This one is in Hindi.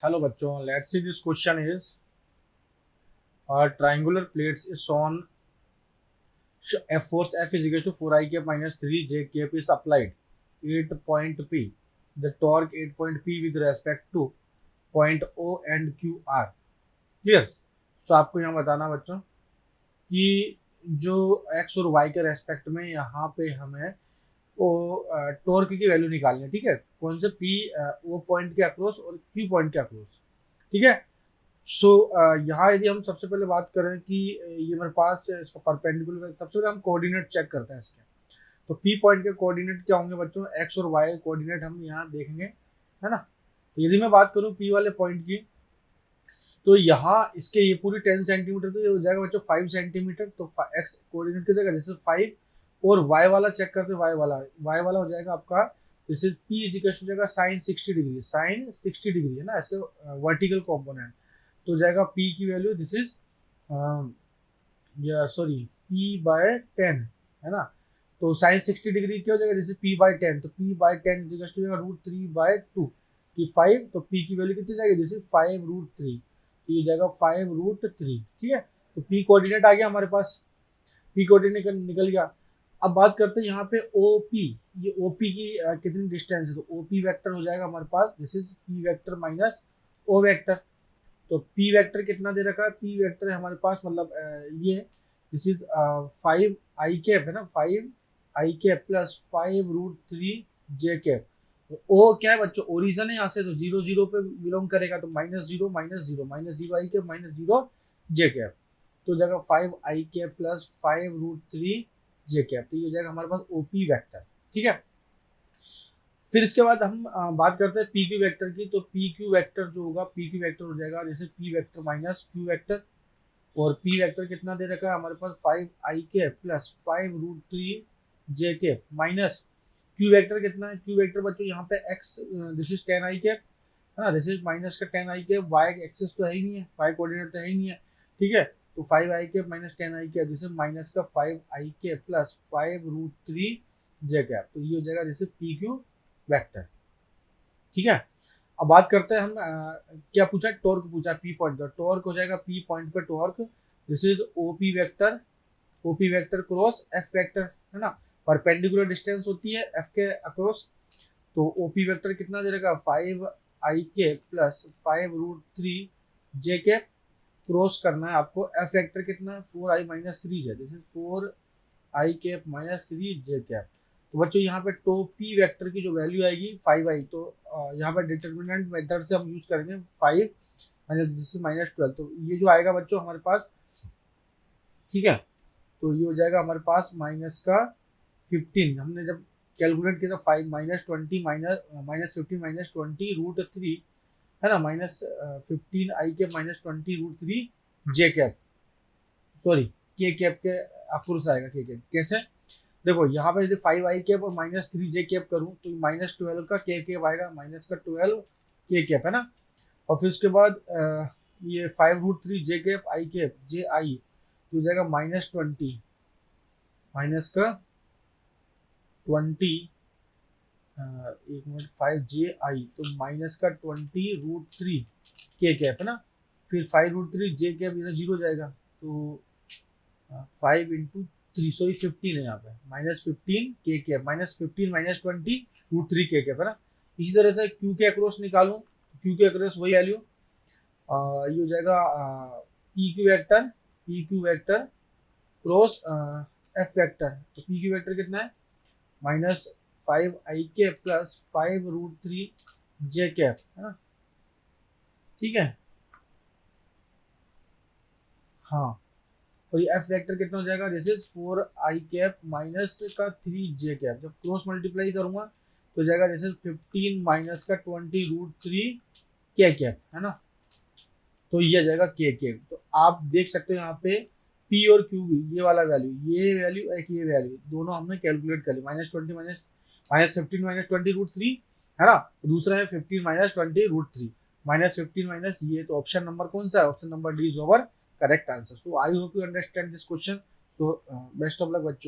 हेलो बच्चों, let's see this question is triangular plates is shown f force f is equal to 4i cap minus 3 j cap is applied 8 point p, the torque 8 point p with respect to point o and q are clear. सो आपको यहाँ बताना बच्चों कि जो x और y के रेस्पेक्ट में यहाँ पे हमें वो टॉर्क की वैल्यू निकालनी है. ठीक है, कौन से p o पॉइंट के अक्रॉस और q पॉइंट के अक्रॉस. ठीक है. सो यहाँ यदि हम सबसे पहले बात करें कि ये मेरे पास इसका परपेंडिकुलर, सबसे पहले हम कोऑर्डिनेट चेक करते हैं इसके. तो पी पॉइंट के कोऑर्डिनेट क्या होंगे बच्चों, एक्स और वाई कोऑर्डिनेट हम यहाँ देखेंगे, है ना. तो यदि मैं बात करूँ पी वाले पॉइंट की, तो यहाँ इसके ये पूरी 10 सेंटीमीटर, तो ये हो जाएगा बच्चों 5 सेंटीमीटर. तो एक्स कोऑर्डिनेट की जगह जैसे 5, और वाई वाला चेक करते हैं. वाई वाला हो जाएगा आपका, जैसे पी इजिकल हो जाएगा साइन 60 डिग्री. साइन 60 डिग्री है ना इसका वर्टिकल कॉम्पोनेंट. तो जाएगा p की वैल्यू, this is sorry p by 10 है ना. तो साइन 60 डिग्री क्या हो जाएगा, जैसे p बाय 10. तो p बाय 10 हो जाएगा √3/2 कि 5. तो p की वैल्यू कितनी जाएगी, जैसे 5√3. तो ये जाएगा 5√3. ठीक है. तो p कोऑर्डिनेट आ गया हमारे पास, p कोऑर्डिनेट निकल गया. अब बात करते हैं यहाँ पे OP. ये OP की कितनी डिस्टेंस है, तो OP वेक्टर हो जाएगा हमारे पास, this is p vector minus o vector. तो p वेक्टर कितना दे रखा है, p वेक्टर है हमारे पास, मतलब ये दिस इज 5i कैप है ना, 5i cap plus 5√3j cap. तो o क्या है बच्चों, ओरिजिन है यहाँ से, तो 0 0 पे बिलोंग करेगा. तो -0 -0 i cap minus 0j cap. तो हो जाएगा 5i cap plus 5√3j cap. तो ये हो जाएगा हमारे पास OP वेक्टर. ठीक है. फिर इसके बाद हम बात करते हैं पी क्यू वेक्टर की. तो पी क्यू वेक्टर जो होगा, पी क्यू वेक्टर हो जाएगा जैसे P vector minus Q vector. और पी वेक्टर कितना दे रखा है हमारे पास, 5i cap plus 5√3j cap minus Q vector कितना है. क्यू वेक्टर बच्चों यहाँ पे x, this is 10i cap है ना, दिस इज माइनस का 10i कैप. y एक्सिस तो है ही नहीं है, y कोऑर्डिनेट तो है ही नहीं है. ठीक है. तो 5i cap minus 10i cap, जैसे माइनस का 5i cap plus 5√3j cap. तो ये हो जाएगा जैसे पी क्यू वेक्टर. ठीक है. अब बात करते हैं हम क्या पूछा, टॉर्क पूछा पी पॉइंट. टॉर्क हो जाएगा पी पॉइंट पे torque, this is OP vector cross F vector है ना. परपेंडिकुलर डिस्टेंस होती है एफ के अक्रॉस. तो ओपी वेक्टर कितना दे रहेगा, 5i cap plus 5√3j cap. Cross करना है आपको एफ वेक्टर कितना है, 4i minus 3j, this is 4i cap minus 3j cap. तो बच्चों यहाँ पे टो पी वेक्टर की जो वैल्यू आएगी 5i. तो यहाँ पे डिटर्मिनेंट मेथड से हम यूज करेंगे 5 -12. तो ये जो आएगा बच्चों हमारे पास, ठीक है, तो ये हो जाएगा हमारे पास माइनस का 15. हमने जब कैलकुलेट किया था 5 -20 -15 -20√3 है ना, -15i के -20√3j कैप, सॉरी के कैप के अक्रॉस आएगा. के कैप कैसे, देखो यहाँ पे यदि 5i कैप और -3j कैप करूँ तो -12 का के कैप आएगा, माइनस का 12 के कैप है ना. और फिर उसके बाद ये 5√3j कैप आई कैप जे आई, तो जाएगा -20 माइनस का 20 एक मिनट 5j आई, तो माइनस का 20√3 के कैप है ना. फिर 5√3j कैप इधर 0 जाएगा, तो 5 × 3, सॉरी 15 है यहाँ पे, -15 के कैप, -15 -20√3 के कैप है ना. इसी तरह से क्यू के अक्रॉस निकालूं, क्यू के अक्रॉस वही वैल्यू, ये हो जाएगा P Q vector cross F vector. तो पी क्यू वेक्टर कितना है, -5i cap plus 5√3j cap है ना. ठीक है. हाँ, और ये एफ वेक्टर कितना हो जाएगा, this is 4i cap minus का 3j कैप. जब क्रॉस मल्टीप्लाई करूंगा तो जाएगा दिस इज 15 माइनस का 20√3 के कैप है ना. तो ये जाएगा के कैप. तो आप देख सकते हो यहाँ पे p और q, ये वाला वैल्यू, ये वैल्यू एक ये वैल्यू, दोनों हमने कैलकुलेट कर ली. -15 -20√3 है ना. दूसरा है 15 -20√3 -15 माइनस ये. तो ऑप्शन नंबर कौन सा है, option number D is over correct answer. So I hope you understand this question. So best of luck बच्चों.